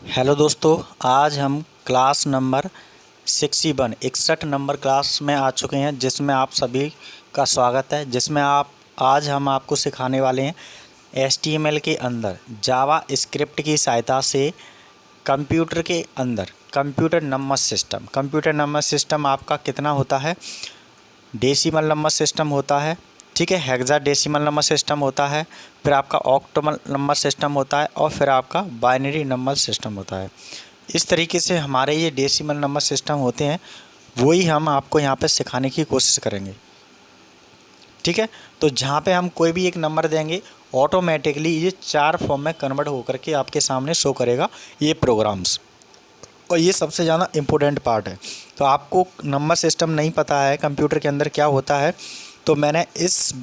Hello दोस्तों, आज हम क्लास नंबर 61 नंबर क्लास में आ चुके हैं, जिसमें आप सभी का स्वागत है। जिसमें आज हम आपको सिखाने वाले हैं HTML के अंदर जावा स्क्रिप्ट की सहायता से कंप्यूटर के अंदर कंप्यूटर नंबर सिस्टम आपका कितना होता है। डेसिमल नंबर सिस्टम होता है, ठीक है, हेक्साडेसिमल नंबर सिस्टम होता है, फिर आपका ऑक्टल नंबर सिस्टम होता है और फिर आपका बाइनरी नंबर सिस्टम होता है। इस तरीके से हमारे ये डेसिमल नंबर सिस्टम होते हैं, वही हम आपको यहाँ पे सिखाने की कोशिश करेंगे, ठीक है। तो जहाँ पे हम कोई भी एक नंबर देंगे, ऑटोमेटिकली ये 4 फॉर्म में कन्वर्ट होकर के आपके सामने शो करेगा ये प्रोग्राम्स। और ये सबसे ज़्यादा इम्पोर्टेंट पार्ट है। तो आपको नंबर सिस्टम नहीं पता है कंप्यूटर के अंदर क्या होता है, तो मैंने इस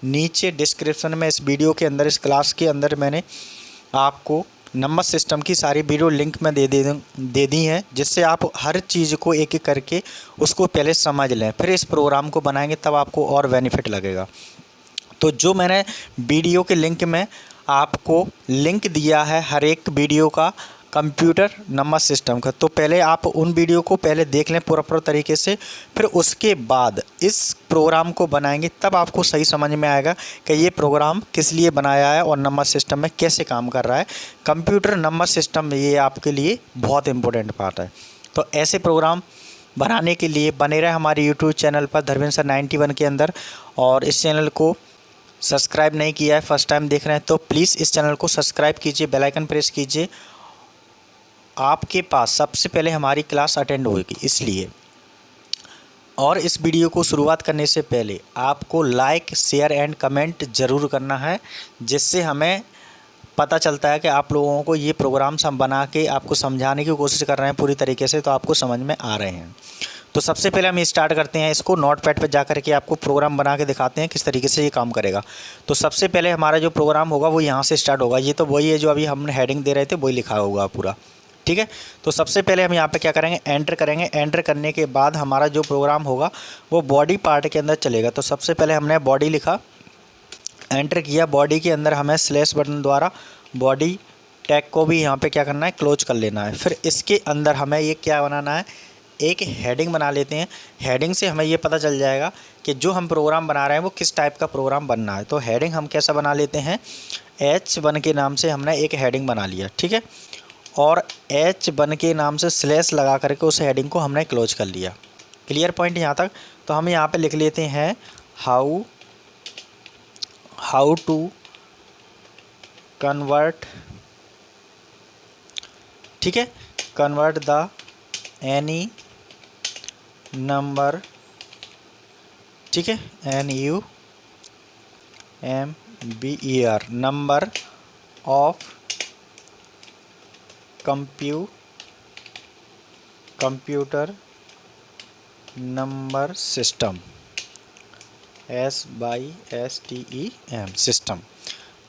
नीचे डिस्क्रिप्शन में इस वीडियो के अंदर, इस क्लास के अंदर मैंने आपको नंबर सिस्टम की सारी वीडियो लिंक में दे दी हैं, जिससे आप हर चीज़ को एक एक करके उसको पहले समझ लें, फिर इस प्रोग्राम को बनाएंगे तब आपको और बेनिफिट लगेगा। तो जो मैंने वीडियो के लिंक में आपको लिंक दिया है हर एक वीडियो का कंप्यूटर नंबर सिस्टम का, तो पहले आप उन वीडियो को पहले देख लें पूरा तरीके से, फिर उसके बाद इस प्रोग्राम को बनाएंगे तब आपको सही समझ में आएगा कि ये प्रोग्राम किस लिए बनाया है और नंबर सिस्टम में कैसे काम कर रहा है। कंप्यूटर नंबर सिस्टम ये आपके लिए बहुत इंपॉर्टेंट पार्ट है। तो ऐसे प्रोग्राम बनाने के लिए बने रहे हमारे यूट्यूब चैनल पर धर्मेंद्र सर 91 के अंदर। और इस चैनल को सब्सक्राइब नहीं किया है, फर्स्ट टाइम देख रहे हैं, तो प्लीज़ इस चैनल को सब्सक्राइब कीजिए, बेल आइकन प्रेस कीजिए। आपके पास सबसे पहले हमारी क्लास अटेंड होगी इसलिए। और इस वीडियो को शुरुआत करने से पहले आपको लाइक, शेयर एंड कमेंट ज़रूर करना है, जिससे हमें पता चलता है कि आप लोगों को ये प्रोग्राम्स हम बना के आपको समझाने की कोशिश कर रहे हैं पूरी तरीके से, तो आपको समझ में आ रहे हैं। तो सबसे पहले हम स्टार्ट करते हैं इसको। नोटपैड पर जा कर के आपको प्रोग्राम बना के दिखाते हैं किस तरीके से ये काम करेगा। तो सबसे पहले हमारा जो प्रोग्राम होगा वो यहाँ से स्टार्ट होगा। ये तो वही है जो अभी हमने हेडिंग दे रहे थे, वही लिखा होगा पूरा, ठीक है। तो सबसे पहले हम यहाँ पे क्या करेंगे, एंटर करेंगे। एंटर करने के बाद हमारा जो प्रोग्राम होगा वो बॉडी पार्ट के अंदर चलेगा। तो सबसे पहले हमने बॉडी लिखा, एंटर किया। बॉडी के अंदर हमें स्लैश बटन द्वारा बॉडी टैग को भी यहाँ पे क्या करना है, क्लोज कर लेना है। फिर इसके अंदर हमें ये क्या बनाना है, एक हेडिंग बना लेते हैं। हेडिंग से हमें ये पता चल जाएगा कि जो हम प्रोग्राम बना रहे हैं वो किस टाइप का प्रोग्राम बनना है। तो हेडिंग हम कैसा बना लेते हैं, H1 के नाम से हमने एक हेडिंग बना लिया, ठीक है। और H1 के नाम से स्लैश लगा करके उस हेडिंग को हमने क्लोज कर लिया। क्लियर पॉइंट यहाँ तक। तो हम यहाँ पे लिख लेते हैं हाउ टू कन्वर्ट, ठीक है, कन्वर्ट द एनी नंबर, ठीक है, NUMBER number of computer number system, SYSTEM system.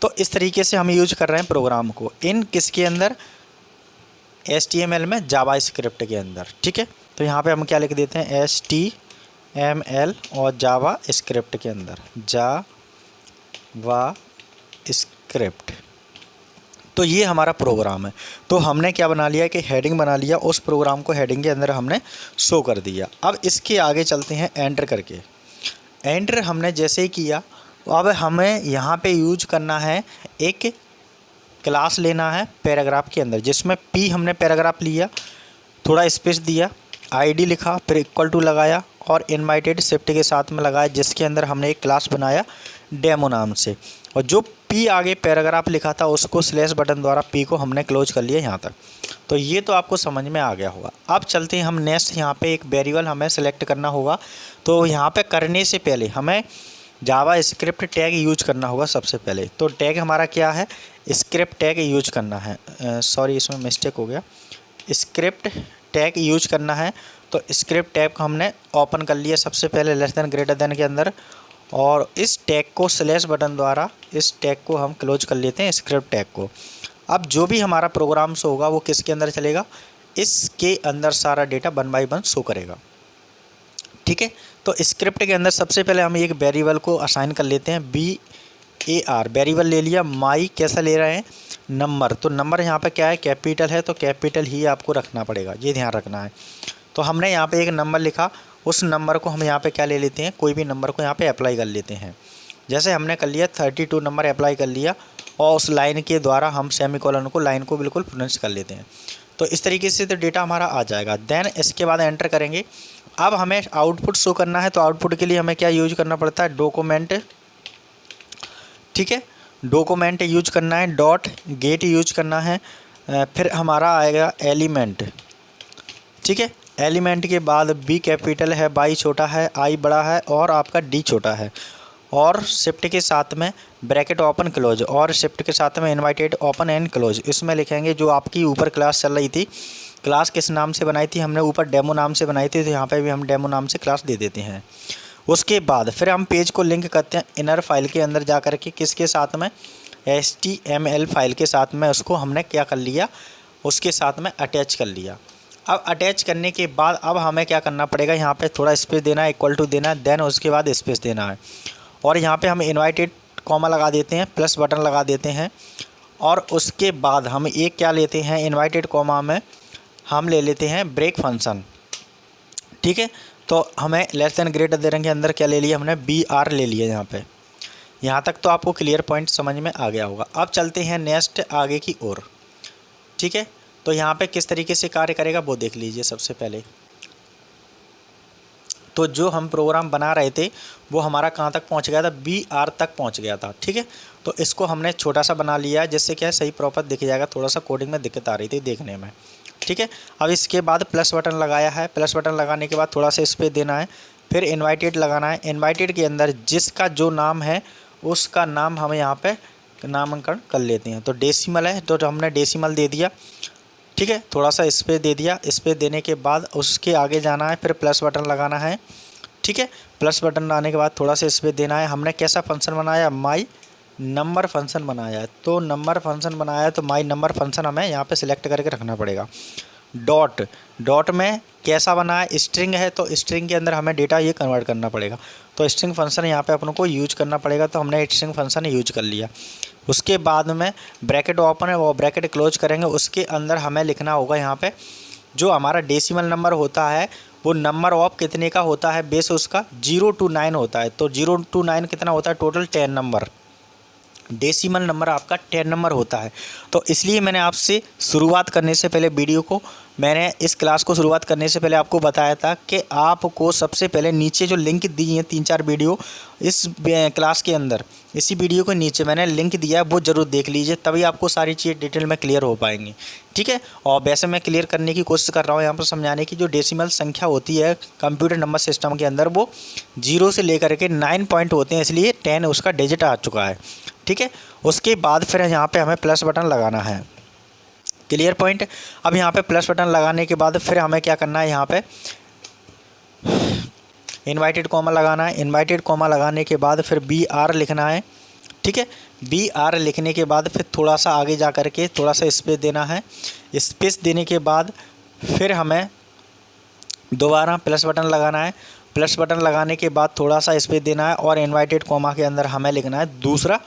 तो इस तरीके से हम यूज कर रहे हैं प्रोग्राम को इन किसके अंदर, HTML में, जावा स्क्रिप्ट के अंदर, ठीक है। तो यहाँ पे हम क्या लिख देते हैं, HTML और जावा स्क्रिप्ट के अंदर, जावा स्क्रिप्ट। तो ये हमारा प्रोग्राम है। तो हमने क्या बना लिया कि हेडिंग बना लिया, उस प्रोग्राम को हेडिंग के अंदर हमने शो कर दिया। अब इसके आगे चलते हैं एंटर करके। एंटर हमने जैसे ही किया, तो अब हमें यहाँ पे यूज करना है, एक क्लास लेना है पैराग्राफ के अंदर, जिसमें P हमने पैराग्राफ लिया, थोड़ा स्पेस दिया, ID लिखा, फिर इक्वल टू लगाया और इनवाइटेड शिफ्ट के साथ में लगाया, जिसके अंदर हमने एक क्लास बनाया डेमो नाम से। और जो P आगे पैराग्राफ लिखा था उसको स्लैश बटन द्वारा P को हमने क्लोज कर लिया यहाँ तक। तो ये तो आपको समझ में आ गया होगा। अब चलते हैं हम नेक्स्ट, यहाँ पे एक वेरिएबल हमें सेलेक्ट करना होगा। तो यहाँ पे करने से पहले हमें जावा स्क्रिप्ट टैग यूज करना होगा सबसे पहले। तो टैग हमारा क्या है, स्क्रिप्ट टैग यूज करना है, सॉरी इसमें मिस्टेक हो गया, स्क्रिप्ट टैग यूज करना है। तो स्क्रिप्ट टैग को हमने ओपन कर लिया सबसे पहले लेस देन ग्रेटर देन के अंदर, और इस टैग को स्लैश बटन द्वारा इस टैग को हम क्लोज कर लेते हैं, स्क्रिप्ट टैग को। अब जो भी हमारा प्रोग्राम शो होगा वो किसके अंदर चलेगा, इसके अंदर सारा डेटा 1 बाय 1 शो करेगा, ठीक है। तो स्क्रिप्ट के अंदर सबसे पहले हम एक वेरिएबल को असाइन कर लेते हैं, AR वेरिएबल ले लिया, माई कैसा ले रहे हैं नंबर, तो नंबर यहाँ पे क्या है कैपिटल है, तो कैपिटल ही आपको रखना पड़ेगा, ये ध्यान रखना है। तो हमने यहाँ पे एक नंबर लिखा, उस नंबर को हम यहाँ पे क्या ले लेते हैं, कोई भी नंबर को यहाँ पे अप्लाई कर लेते हैं। जैसे हमने कर लिया 32 नंबर अप्लाई कर लिया, और उस लाइन के द्वारा हम सेमीकोलन को लाइन को बिल्कुल फिनिश कर लेते हैं। तो इस तरीके से तो डेटा हमारा आ जाएगा। देन इसके बाद एंटर करेंगे। अब हमें आउटपुट शो करना है, तो आउटपुट के लिए हमें क्या यूज करना पड़ता है, डॉक्यूमेंट, ठीक है, डॉक्यूमेंट यूज करना है, डॉट गेट यूज करना है, फिर हमारा आएगा एलिमेंट, ठीक है। एलिमेंट के बाद बी कैपिटल है, बाई छोटा है, आई बड़ा है और आपका डी छोटा है, और शिफ्ट के साथ में ब्रैकेट ओपन क्लोज, और शिफ्ट के साथ में इनवाइटेड ओपन एंड क्लोज। इसमें लिखेंगे जो आपकी ऊपर क्लास चल रही थी, क्लास किस नाम से बनाई थी हमने, ऊपर डेमो नाम से बनाई थी, तो यहाँ पे भी हम डेमो नाम से क्लास दे देते हैं। उसके बाद फिर हम पेज को लिंक करते हैं इनर फाइल के अंदर जा कर के, किसके साथ में, HTML फाइल के साथ में, उसको हमने क्या कर लिया, उसके साथ में अटैच कर लिया। अब अटैच करने के बाद अब हमें क्या करना पड़ेगा, यहाँ पे थोड़ा स्पेस देना है, इक्वल टू देना है, देन उसके बाद स्पेस देना है, और यहाँ पे हम इनवाइटेड कॉमा लगा देते हैं, प्लस बटन लगा देते हैं, और उसके बाद हम एक क्या लेते हैं, इनवाइटेड कॉमा में हम ले लेते हैं ब्रेक फंक्शन, ठीक है। तो हमें लेस देन ग्रेटर देन के अंदर क्या ले लिया हमने, BR ले लिया यहाँ पे। यहाँ तक तो आपको क्लियर पॉइंट समझ में आ गया होगा। अब चलते हैं नेक्स्ट आगे की ओर, ठीक है। तो यहाँ पे किस तरीके से कार्य करेगा वो देख लीजिए। सबसे पहले तो जो हम प्रोग्राम बना रहे थे वो हमारा कहाँ तक पहुँच गया था, BR तक पहुँच गया था, ठीक है। तो इसको हमने छोटा सा बना लिया है, जिससे क्या है सही प्रॉपर दिख जाएगा, थोड़ा सा कोडिंग में दिक्कत आ रही थी देखने में, ठीक है। अब इसके बाद प्लस बटन लगाया है, प्लस बटन लगाने के बाद थोड़ा सा स्पेस देना है, फिर इनवाइटेड लगाना है। इनवाइटेड के अंदर जिसका जो नाम है उसका नाम हम यहाँ पे नामांकन कर लेते हैं। तो डेसिमल है तो हमने डेसिमल दे दिया, ठीक है, थोड़ा सा स्पेस दे दिया। स्पेस देने के बाद उसके आगे जाना है, फिर प्लस बटन लगाना है, ठीक है। प्लस बटन लगाने के बाद थोड़ा सा स्पेस देना है। हमने कैसा फंक्शन बनाया, माई नंबर फंक्शन बनाया है, तो नंबर फंक्शन बनाया है तो माई नंबर फंक्शन हमें यहाँ पे सिलेक्ट करके रखना पड़ेगा। डॉट, डॉट में कैसा बना है, स्ट्रिंग है, तो स्ट्रिंग के अंदर हमें डेटा ये कन्वर्ट करना पड़ेगा, तो स्ट्रिंग फंक्शन यहाँ पे अपन को यूज करना पड़ेगा, तो हमने स्ट्रिंग फंक्शन यूज कर लिया। उसके बाद में ब्रैकेट ओपन है वो ब्रैकेट क्लोज करेंगे, उसके अंदर हमें लिखना होगा यहाँ पे जो हमारा डेसिमल नंबर होता है वो नंबर ऑफ कितने का होता है, बेस उसका 0 to 9 होता है, तो 0 to 9 कितना होता है, टोटल 10 नंबर, डेसिमल नंबर आपका 10 नंबर होता है। तो इसलिए मैंने आपसे शुरुआत करने से पहले वीडियो को, मैंने इस क्लास को शुरुआत करने से पहले आपको बताया था कि आपको सबसे पहले नीचे जो लिंक दी है 3-4 वीडियो इस क्लास के अंदर, इसी वीडियो के नीचे मैंने लिंक दिया है, वो ज़रूर देख लीजिए, तभी आपको सारी चीज़ें डिटेल में क्लियर हो पाएंगी, ठीक है। और वैसे मैं क्लियर करने की कोशिश कर रहा हूँ यहाँ पर समझाने की, जो डेसिमल संख्या होती है कंप्यूटर नंबर सिस्टम के अंदर वो 0 से लेकर के 9 पॉइंट होते हैं, इसलिए 10 उसका डिजिट आ चुका है, ठीक है। उसके बाद फिर यहाँ पे हमें प्लस बटन लगाना है, क्लियर पॉइंट। अब यहाँ पे प्लस बटन लगाने के बाद फिर हमें क्या करना है, यहाँ पे इनवाइटेड कॉमा लगाना है। इनवाइटेड कॉमा लगाने के बाद फिर BR लिखना है, ठीक है। BR लिखने के बाद फिर थोड़ा सा आगे जा कर के थोड़ा सा स्पेस देना है। स्पेस देने के बाद फिर हमें दोबारा प्लस बटन लगाना है। प्लस बटन लगाने के बाद थोड़ा सा स्पेस देना है, और इनवाइटेड कॉमा के अंदर हमें लिखना है दूसरा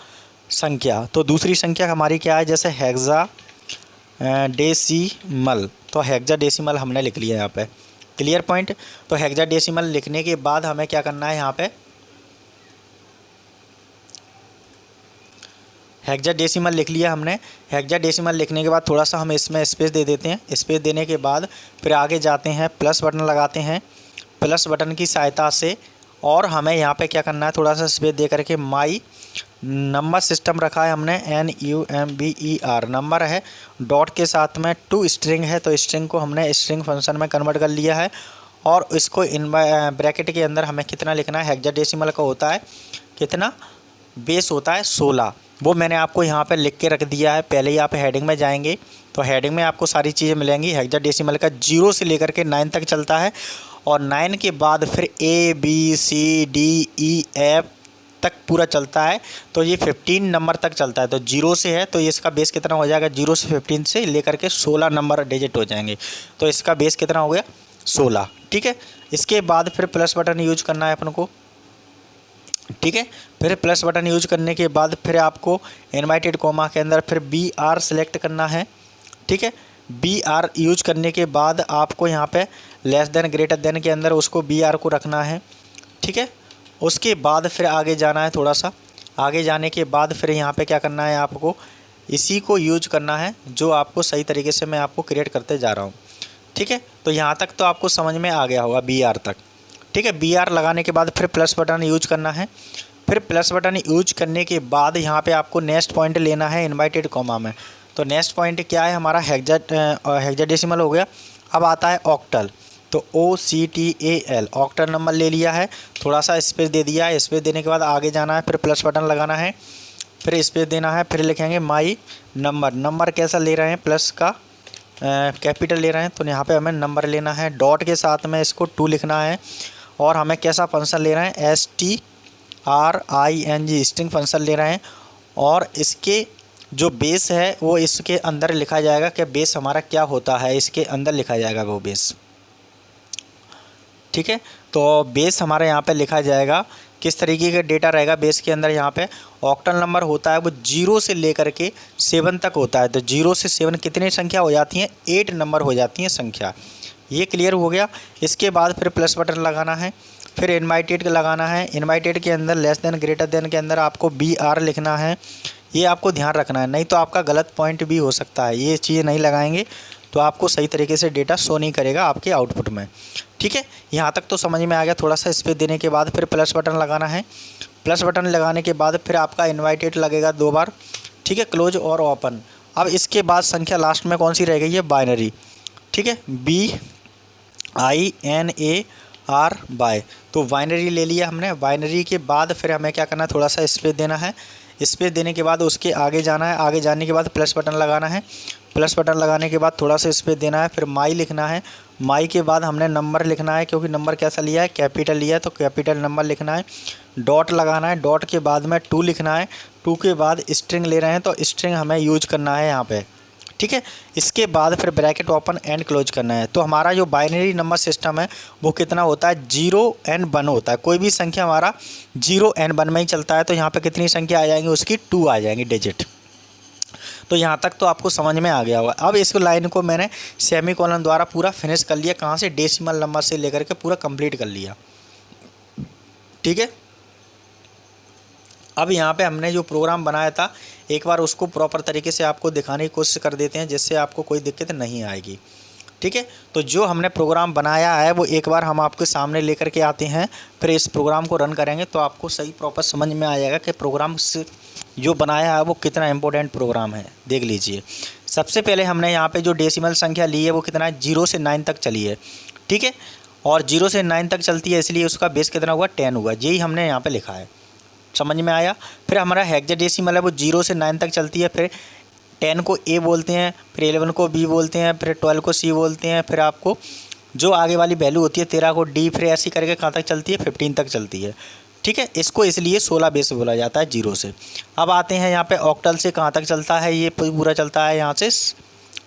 संख्या। तो दूसरी संख्या हमारी क्या है, जैसे हेक्सा डेसिमल, तो हेक्सा डेसिमल हमने लिख लिया यहाँ पे, क्लियर पॉइंट। तो हेक्सा डेसिमल लिखने के बाद हमें क्या करना है, यहाँ पे हेक्सा डेसिमल लिख लिया हमने। हेक्सा डेसिमल लिखने के बाद थोड़ा सा हम इसमें स्पेस दे देते हैं। स्पेस देने के बाद फिर आगे जाते हैं, प्लस बटन लगाते हैं। प्लस बटन की सहायता से और हमें यहाँ पे क्या करना है, थोड़ा सा स्पेस दे करके माई नंबर सिस्टम रखा है हमने, NUMBER नंबर है, डॉट के साथ में टू स्ट्रिंग है, तो स्ट्रिंग को हमने स्ट्रिंग फंक्शन में कन्वर्ट कर लिया है। और इसको इन ब्रैकेट के अंदर हमें कितना लिखना है, हेक्साडेसिमल का होता है कितना, बेस होता है 16, वो मैंने आपको यहाँ पे लिख के रख दिया है। पहले ही आप हेडिंग में जाएंगे तो हेडिंग में आपको सारी चीज़ें मिलेंगी। हेक्साडेसिमल का 0 से लेकर के 9 तक चलता है, और 9 के बाद फिर ABCDEF तक पूरा चलता है, तो ये 15 नंबर तक चलता है। तो 0 से है तो ये इसका बेस कितना हो जाएगा, 0 से 15 से लेकर के 16 नंबर डिजिट हो जाएंगे, तो इसका बेस कितना हो गया 16, ठीक है। इसके बाद फिर प्लस बटन यूज करना है अपन को। ठीक है। फिर प्लस बटन यूज करने के बाद फिर आपको इनवर्टेड कॉमा के अंदर फिर बी आर सेलेक्ट करना है। ठीक है, बी आर यूज करने के बाद आपको यहाँ पे लेस देन ग्रेटर देन के अंदर उसको बी आर को रखना है। ठीक है, उसके बाद फिर आगे जाना है, थोड़ा सा आगे जाने के बाद फिर यहाँ पे क्या करना है, आपको इसी को यूज करना है जो आपको सही तरीके से मैं आपको क्रिएट करते जा रहा हूँ। ठीक है, तो यहाँ तक तो आपको समझ में आ गया होगा बी आर तक। ठीक है, बी आर लगाने के बाद फिर प्लस बटन यूज करना है। फिर प्लस बटन यूज करने के बाद यहाँ पे आपको नेक्स्ट पॉइंट लेना है इनवर्टेड कॉमा में। तो नेक्स्ट पॉइंट क्या है हमारा, हेक्साडेसिमल हो गया। अब आता है ऑक्टल, तो OCTAL ऑक्टल नंबर ले लिया है, थोड़ा सा स्पेस दे दिया है। स्पेस देने के बाद आगे जाना है, फिर प्लस बटन लगाना है, फिर स्पेस देना है, फिर लिखेंगे माई नंबर। नंबर कैसा ले रहे हैं, प्लस का कैपिटल ले रहे हैं, तो यहाँ पे हमें नंबर लेना है। डॉट के साथ में इसको 2 लिखना है। और हमें कैसा फंक्शन ले रहे हैं, STRING स्ट्रिंग फंक्शन ले रहे हैं। और इसके जो बेस है वो इसके अंदर लिखा जाएगा कि बेस हमारा क्या होता है, इसके अंदर लिखा जाएगा वो बेस। ठीक है, तो बेस हमारे यहाँ पे लिखा जाएगा, किस तरीके का डेटा रहेगा बेस के अंदर। यहाँ पे ऑक्टल नंबर होता है वो 0 से लेकर के 7 तक होता है। तो 0 से 7 कितनी संख्या हो जाती हैं, 8 नंबर हो जाती हैं संख्या। ये क्लियर हो गया। इसके बाद फिर प्लस बटन लगाना है, फिर इनवाइटेड लगाना है। इनवाइटेड के अंदर लेस देन ग्रेटर देन के अंदर आपको BR लिखना है। ये आपको ध्यान रखना है, नहीं तो आपका गलत पॉइंट भी हो सकता है। ये चीज़ें नहीं लगाएंगे तो आपको सही तरीके से डेटा शो नहीं करेगा आपके आउटपुट में। ठीक है, यहाँ तक तो समझ में आ गया। थोड़ा सा स्पेस देने के बाद फिर प्लस बटन लगाना है। प्लस बटन लगाने के बाद फिर आपका इनवाइटेड लगेगा 2 बार। ठीक है, क्लोज और ओपन। अब इसके बाद संख्या लास्ट में कौन सी रह गई है, बाइनरी। ठीक है, BINAR बाय, तो बाइनरी ले लिया हमने। बाइनरी के बाद फिर हमें क्या करना है, थोड़ा सा स्पेस देना है। स्पेस देने के बाद उसके आगे जाना है। आगे जाने के बाद प्लस बटन लगाना है। प्लस बटन लगाने के बाद थोड़ा सा स्पेस देना है, फिर माई लिखना है। माई के बाद हमने नंबर लिखना है, क्योंकि नंबर कैसा लिया है, कैपिटल लिया है, तो कैपिटल नंबर लिखना है। डॉट लगाना है, डॉट के बाद में 2 लिखना है। 2 के बाद स्ट्रिंग ले रहे हैं तो स्ट्रिंग हमें यूज करना है यहाँ पे। ठीक है, इसके बाद फिर ब्रैकेट ओपन एंड क्लोज करना है। तो हमारा जो बाइनरी नंबर सिस्टम है वो कितना होता है, 0 and 1 होता है। कोई भी संख्या हमारा 0 and 1 में ही चलता है। तो यहाँ पे कितनी संख्या आ जाएंगी, उसकी 2 आ जाएंगी डिजिट। तो यहाँ तक तो आपको समझ में आ गया होगा। अब इस लाइन को मैंने सेमीकोलन द्वारा पूरा फिनिश कर लिया। कहाँ से, डेसिमल नंबर से लेकर के पूरा कंप्लीट कर लिया। ठीक है, अब यहाँ पे हमने जो प्रोग्राम बनाया था एक बार उसको प्रॉपर तरीके से आपको दिखाने की कोशिश कर देते हैं, जिससे आपको कोई दिक्कत नहीं आएगी। ठीक है, तो जो हमने प्रोग्राम बनाया है वो एक बार हम आपके सामने लेकर के आते हैं, फिर इस प्रोग्राम को रन करेंगे तो आपको सही प्रॉपर समझ में आ जाएगा कि प्रोग्राम से जो बनाया है वो कितना इंपॉर्टेंट प्रोग्राम है। देख लीजिए, सबसे पहले हमने यहाँ पे जो डेसिमल संख्या ली है वो कितना है, 0 से 9 तक चली है। ठीक है, और 0 से 9 तक चलती है, इसलिए उसका बेस कितना हुआ, 10 हुआ। यही हमने यहाँ पर लिखा है, समझ में आया। फिर हमारा हेक्साडेसिमल है वो 0 से 9 तक चलती है। फिर 10 को A बोलते हैं, फिर 11 को B बोलते हैं, फिर 12 को C बोलते हैं। फिर आपको जो आगे वाली वैल्यू होती है 13 को D, फिर ऐसी करके कहाँ तक चलती है, 15 तक चलती है। ठीक है, इसको इसलिए 16 बेस बोला जाता है 0 से। अब आते हैं यहाँ पे ऑक्टल से कहाँ तक चलता है, ये पूरा चलता है यहाँ से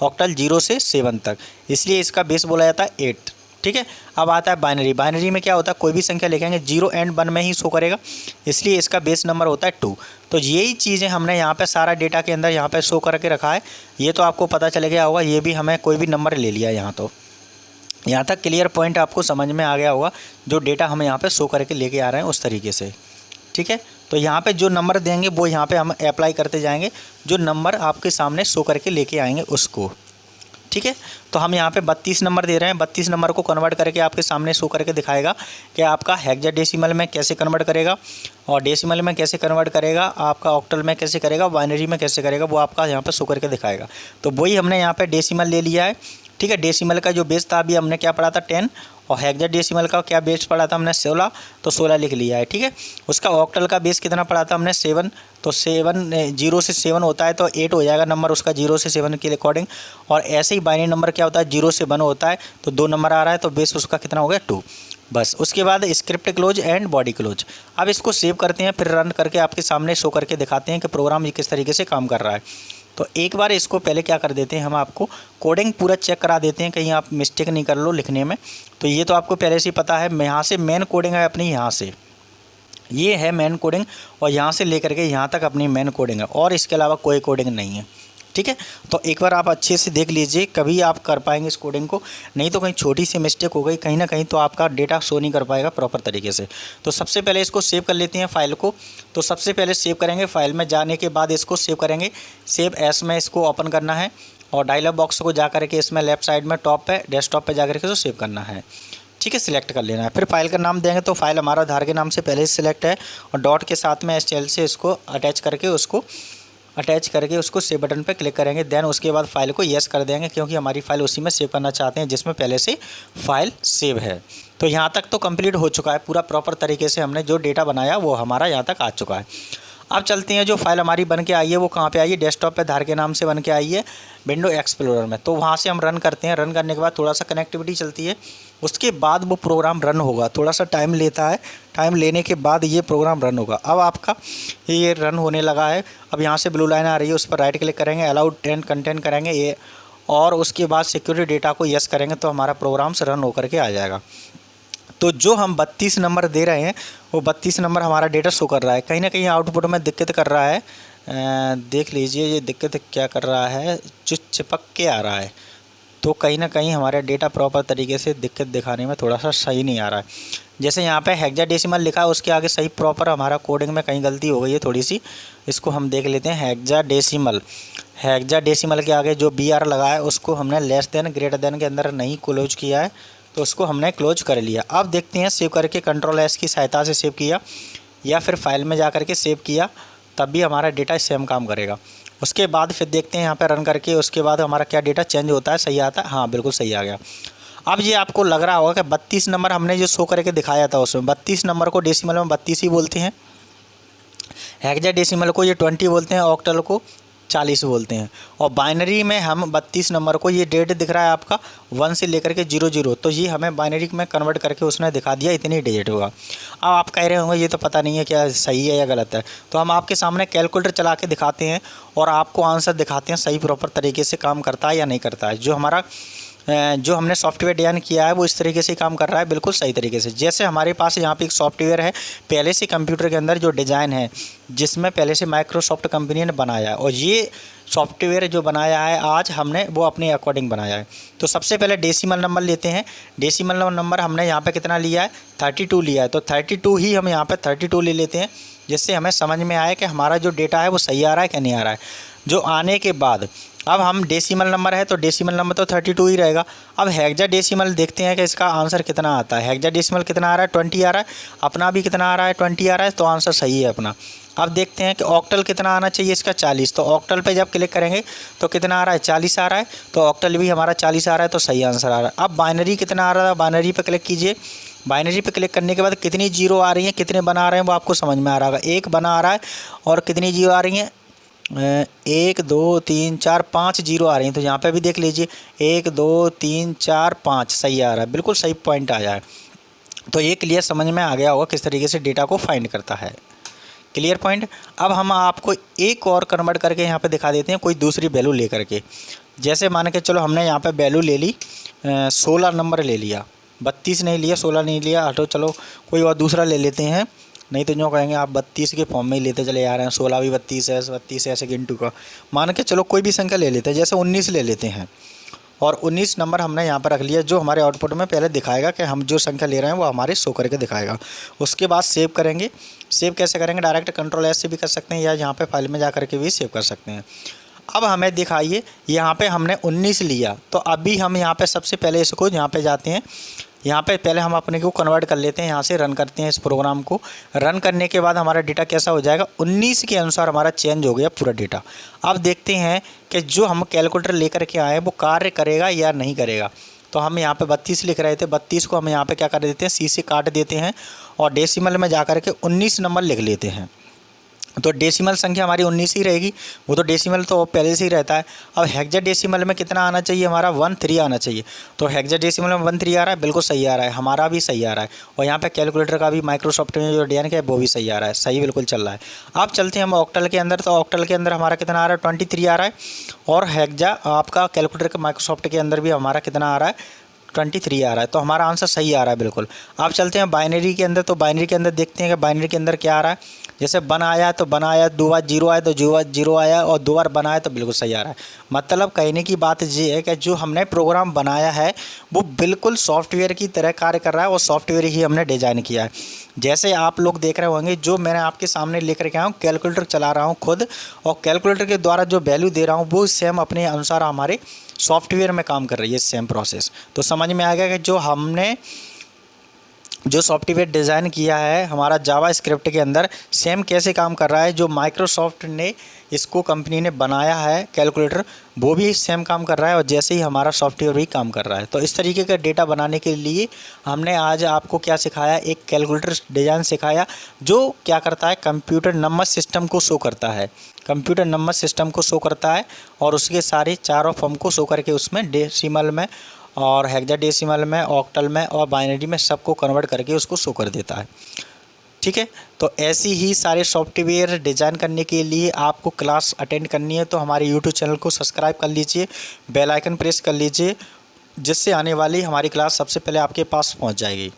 ऑक्टल 0 से 7 तक, इसलिए इसका बेस बोला जाता है 8। ठीक है, अब आता है बाइनरी। बाइनरी में क्या होता है, कोई भी संख्या लिखेंगे 0 and 1 में ही शो करेगा, इसलिए इसका बेस नंबर होता है 2। तो यही चीज़ें हमने यहाँ पे सारा डेटा के अंदर यहाँ पे शो करके रखा है। ये तो आपको पता चल गया होगा, ये भी हमें कोई भी नंबर ले लिया यहाँ। तो यहाँ तक क्लियर पॉइंट आपको समझ में आ गया होगा, जो डेटा हम यहाँ पर शो करके लेके आ रहे हैं उस तरीके से। ठीक है, तो यहाँ पे जो नंबर देंगे वो यहाँ पे हम अप्लाई करते जाएंगे, जो नंबर आपके सामने शो करके लेके आएंगे उसको। ठीक है, तो हम यहाँ पे 32 नंबर दे रहे हैं। 32 नंबर को कन्वर्ट करके आपके सामने शो करके दिखाएगा कि आपका हेक्साडेसिमल में कैसे कन्वर्ट करेगा, और डेसिमल में कैसे कन्वर्ट करेगा, आपका ऑक्टल में कैसे करेगा, बाइनरी में कैसे करेगा, वो आपका यहाँ पे शो करके दिखाएगा। तो वही हमने यहाँ पे डेसिमल ले लिया है। ठीक है, डेसिमल का जो बेस था अभी हमने क्या पढ़ा था, 10, और हेक्साडेसिमल का क्या बेस पढ़ा था हमने, 16, तो 16 लिख लिया है। ठीक है, उसका ऑक्टल का बेस कितना पढ़ा था हमने, 7, तो 7 0 से 7 होता है तो 8 हो जाएगा नंबर उसका 0 से 7 के अकॉर्डिंग। और ऐसे ही बाइनरी नंबर क्या होता है, 0 से 1 होता है, तो 2 नंबर आ रहा है तो बेस उसका कितना हो गया, 2। बस उसके बाद script close and body close. अब इसको सेव करते हैं, फिर रन करके आपके सामने शो करके दिखाते हैं कि प्रोग्राम ये किस तरीके से काम कर रहा है। तो एक बार इसको पहले क्या कर देते हैं, हम आपको कोडिंग पूरा चेक करा देते हैं, कहीं आप मिस्टेक नहीं कर लो लिखने में। तो ये तो आपको पहले से ही पता है, यहाँ से मेन कोडिंग है अपनी, यहाँ से ये है मेन कोडिंग, और यहाँ से लेकर के यहाँ तक अपनी मेन कोडिंग है, और इसके अलावा कोई कोडिंग नहीं है। ठीक है, तो एक बार आप अच्छे से देख लीजिए, कभी आप कर पाएंगे इस कोडिंग को, नहीं तो कहीं छोटी सी मिस्टेक हो गई कहीं ना कहीं तो आपका डेटा शो नहीं कर पाएगा प्रॉपर तरीके से। तो सबसे पहले इसको सेव कर लेते हैं फाइल को। तो सबसे पहले सेव करेंगे, फाइल में जाने के बाद इसको सेव करेंगे, सेव एस में इसको ओपन करना है, और डायलॉग बॉक्स को जा करके इसमें लेफ्ट साइड में टॉप पे डेस्कटॉप पे जा करके तो सेव करना है। ठीक है, सिलेक्ट कर लेना है। फिर फाइल का नाम देंगे, तो फाइल हमारा आधार के नाम से पहले ही सिलेक्ट है, और डॉट के साथ में STL से इसको अटैच करके उसको सेव बटन पे क्लिक करेंगे। देन उसके बाद फाइल को येस कर देंगे, क्योंकि हमारी फाइल उसी में सेव करना चाहते हैं जिसमें पहले से फाइल सेव है। तो यहाँ तक तो कंप्लीट हो चुका है, पूरा प्रॉपर तरीके से हमने जो डेटा बनाया वो हमारा यहाँ तक आ चुका है। अब चलते हैं, जो फाइल हमारी बन के आई है वो कहाँ पे आई है, डेस्कटॉप पे आधार के नाम से बन के आई है विंडो एक्सप्लोरर में। तो वहाँ से हम रन करते हैं, रन करने के बाद थोड़ा सा कनेक्टिविटी चलती है, उसके बाद वो प्रोग्राम रन होगा, थोड़ा सा टाइम लेता है, टाइम लेने के बाद ये प्रोग्राम रन होगा। अब आपका ये रन होने लगा है। अब यहाँ से ब्लू लाइन आ रही है, उस पर राइट क्लिक करेंगे, अलाउड एंड कंटेंट करेंगे ये, और उसके बाद सिक्योरिटी डेटा को यस करेंगे, तो हमारा प्रोग्राम से रन होकर के आ जाएगा। तो जो हम 32 नंबर दे रहे हैं वो 32 नंबर हमारा डेटा शो कर रहा है। कहीं ना कहीं आउटपुट में दिक्कत कर रहा है, देख लीजिए ये दिक्कत क्या कर रहा है, जो चिपक के आ रहा है। तो कहीं ना कहीं हमारा डेटा प्रॉपर तरीके से दिक्कत दिखाने में थोड़ा सा सही नहीं आ रहा है। जैसे यहाँ पे हेक्साडेसिमल लिखा है, उसके आगे सही प्रॉपर हमारा कोडिंग में कहीं गलती हो गई है थोड़ी सी, इसको हम देख लेते हैं। हेक्साडेसिमल के आगे जो BR लगा है उसको हमने लेस देन ग्रेटर देन के अंदर नहीं क्लोज किया है, तो उसको हमने क्लोज कर लिया। अब देखते हैं सेव करके Ctrl+S की सहायता से सेव किया या फिर फाइल में जा करके सेव किया, तब भी हमारा डेटा सेम काम करेगा। उसके बाद फिर देखते हैं यहाँ पे रन करके, उसके बाद हमारा क्या डेटा चेंज होता है, सही आता है। हाँ बिल्कुल सही आ गया। अब ये आपको लग रहा होगा कि 32 नंबर हमने जो शो करके दिखाया था उसमें 32 नंबर को डेसिमल में 32 ही बोलते हैं, हेक्साडेसिमल को ये 20 बोलते हैं, ऑक्टल को 40 बोलते हैं, और बाइनरी में हम 32 नंबर को, ये डेट दिख रहा है आपका 1 से लेकर के 00, तो ये हमें बाइनरी में कन्वर्ट करके उसने दिखा दिया इतनी डिजिट होगा। अब आप कह रहे होंगे ये तो पता नहीं है क्या सही है या गलत है, तो हम आपके सामने कैलकुलेटर चला के दिखाते हैं और आपको आंसर दिखाते हैं सही प्रॉपर तरीके से काम करता है या नहीं करता है। जो हमने सॉफ्टवेयर डिज़ाइन किया है वो इस तरीके से काम कर रहा है, बिल्कुल सही तरीके से। जैसे हमारे पास यहाँ पे एक सॉफ्टवेयर है पहले से कंप्यूटर के अंदर जो डिज़ाइन है, जिसमें पहले से माइक्रोसॉफ्ट कंपनी ने बनाया है, और ये सॉफ्टवेयर जो बनाया है आज हमने वो अपने अकॉर्डिंग बनाया है। तो सबसे पहले डेसिमल नंबर लेते हैं। डेसिमल नंबर हमने यहाँ पे कितना लिया है, 32 लिया है, तो 32 ही हम यहाँ पे 32 ले लेते हैं, जिससे हमें समझ में आए कि हमारा जो डेटा है वो सही आ रहा है कि नहीं आ रहा है। जो आने के बाद अब हम डेसिमल नंबर है तो डेसिमल नंबर तो 32 ही रहेगा। अब हेक्साडेसिमल देखते हैं कि इसका आंसर कितना आता है। हेक्साडेसिमल कितना आ रहा है, 20 आ रहा है, अपना भी कितना आ रहा है, 20 आ रहा है, तो आंसर सही है अपना। अब देखते हैं कि ऑक्टल कितना आना चाहिए इसका, 40, तो ऑक्टल पे जब क्लिक करेंगे तो कितना आ रहा है, 40 आ रहा है, तो ऑक्टल भी हमारा 40 आ रहा है, तो सही आंसर आ रहा है। अब बाइनरी कितना आ रहा है, बाइनरी पे क्लिक कीजिए। बाइनरी पे क्लिक करने के बाद कितनी जीरो आ रही हैं, कितने बना आ रहे हैं वो आपको समझ में आ रहा होगा। एक बना आ रहा है, और कितनी जीरो आ रही हैं, 1 2 3 4 5 जीरो आ रही हैं, तो यहाँ पे भी देख लीजिए 1 2 3 4 5 सही आ रहा है, बिल्कुल सही पॉइंट आ जाए। तो ये क्लियर समझ में आ गया होगा किस तरीके से डेटा को फाइंड करता है। Clear point. अब हम आपको एक और कन्वर्ट करके यहाँ पे दिखा देते हैं, कोई दूसरी वैल्यू ले करके। जैसे मान के चलो हमने यहाँ पे वैल्यू ले ली, 16 नंबर ले लिया, 32 नहीं लिया, 16 नहीं लिया, हटो चलो कोई और दूसरा ले लेते हैं, नहीं तो जो कहेंगे आप 32 के फॉर्म में ही लेते चले आ रहे हैं, 16 भी 32 है, 32 ऐसे गिनटू का मान के चलो कोई भी संख्या ले लेते हैं, जैसे 19 ले लेते हैं, और 19 नंबर हमने यहाँ पर रख लिया, जो हमारे आउटपुट में पहले दिखाएगा कि हम जो संख्या ले रहे हैं वो हमारे शो करके दिखाएगा। उसके बाद सेव करेंगे। सेव कैसे करेंगे, डायरेक्ट Ctrl+S से भी कर सकते हैं, या यहाँ पे फाइल में जा करके भी सेव कर सकते हैं। अब हमें दिखाइए, यहाँ पे हमने 19 लिया, तो अभी हम यहाँ पे सबसे पहले इसको यहाँ पे जाते हैं, यहाँ पे पहले हम अपने को कन्वर्ट कर लेते हैं, यहाँ से रन करते हैं इस प्रोग्राम को। रन करने के बाद हमारा डेटा कैसा हो जाएगा, 19 के अनुसार हमारा चेंज हो गया पूरा डेटा। अब देखते हैं कि जो हम कैलकुलेटर लेकर के आए हैं वो कार्य करेगा या नहीं करेगा। तो हम यहाँ पे 32 लिख रहे थे, 32 को हम यहाँ पे क्या कर देते हैं, C से काट देते हैं, और डेसिमल में जा कर के 19 नंबर लिख लेते हैं। तो डेसिमल संख्या हमारी 19 ही रहेगी, वो तो डेसिमल तो पहले से ही रहता है। अब हेक्साडेसिमल में कितना आना चाहिए, हमारा 13 आना चाहिए, तो हेक्साडेसिमल में 13 आ रहा है, बिल्कुल सही आ रहा है, हमारा भी सही आ रहा है, और यहाँ पे कैलकुलेटर का भी माइक्रोसॉफ्ट में जो डिज़ाइन किया है वो भी सही आ रहा है, सही बिल्कुल चल रहा है। अब चलते हैं हम ऑक्टल के अंदर, तो ऑक्टल के अंदर हमारा कितना आ रहा है, 23 आ रहा है, और हेक्सा आपका कैलकुलेटर के माइक्रोसॉफ्ट के अंदर भी हमारा कितना आ रहा है, 23 आ रहा है, तो हमारा आंसर सही आ रहा है बिल्कुल। अब चलते हैं बाइनरी के अंदर, तो बाइनरी के अंदर देखते हैं कि बाइनरी के अंदर क्या आ रहा है। जैसे 1 आया तो 1 आया, 2 बार 0 आया तो 0 आया, और 2 बार 1 आया तो बिल्कुल सही आ रहा है। मतलब कहने की बात ये है कि जो हमने प्रोग्राम बनाया है वो बिल्कुल सॉफ्टवेयर की तरह कार्य कर रहा है, और सॉफ्टवेयर ही हमने डिज़ाइन किया है। जैसे आप लोग देख रहे होंगे, जो मैंने आपके सामने लेकर के आया हूँ, कैलकुलेटर चला रहा हूँ खुद, और कैलकुलेटर के द्वारा जो वैल्यू दे रहा हूँ वो सेम अपने अनुसार हमारे सॉफ्टवेयर में काम कर रही है, सेम प्रोसेस। तो समझ में आ गया कि जो हमने जो सॉफ्टवेयर डिज़ाइन किया है हमारा जावा स्क्रिप्ट के अंदर, सेम कैसे काम कर रहा है। जो माइक्रोसॉफ्ट ने इसको कंपनी ने बनाया है कैलकुलेटर, वो भी सेम काम कर रहा है, और जैसे ही हमारा सॉफ्टवेयर भी काम कर रहा है। तो इस तरीके का डेटा बनाने के लिए हमने आज आपको क्या सिखाया, एक कैलकुलेटर डिज़ाइन सिखाया जो क्या करता है, कंप्यूटर नंबर सिस्टम को शो करता है, कंप्यूटर नंबर सिस्टम को शो करता है, और उसके सारे चारों फॉर्म को शो करके उसमें डेसिमल में और हेक्साडेसिमल में, ऑक्टल में और बाइनरी में सबको कन्वर्ट करके उसको शो कर देता है। ठीक है, तो ऐसी ही सारे सॉफ्टवेयर डिज़ाइन करने के लिए आपको क्लास अटेंड करनी है, तो हमारे यूट्यूब चैनल को सब्सक्राइब कर लीजिए, बेल आइकन प्रेस कर लीजिए, जिससे आने वाली हमारी क्लास सबसे पहले आपके पास पहुंच जाएगी।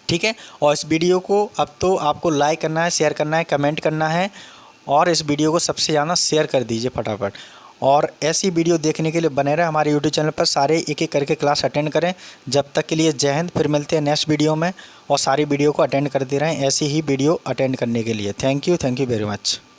ठीक है, और इस वीडियो को अब तो आपको लाइक करना है, शेयर करना है, कमेंट करना है, और इस वीडियो को सबसे ज़्यादा शेयर कर दीजिए फटाफट। और ऐसी वीडियो देखने के लिए बने रहे हमारे यूट्यूब चैनल पर, सारे एक एक करके क्लास अटेंड करें। जब तक के लिए जय हिंद, फिर मिलते हैं नेक्स्ट वीडियो में, और सारी वीडियो को अटेंड करते रहें ऐसी ही वीडियो अटेंड करने के लिए। Thank you very much.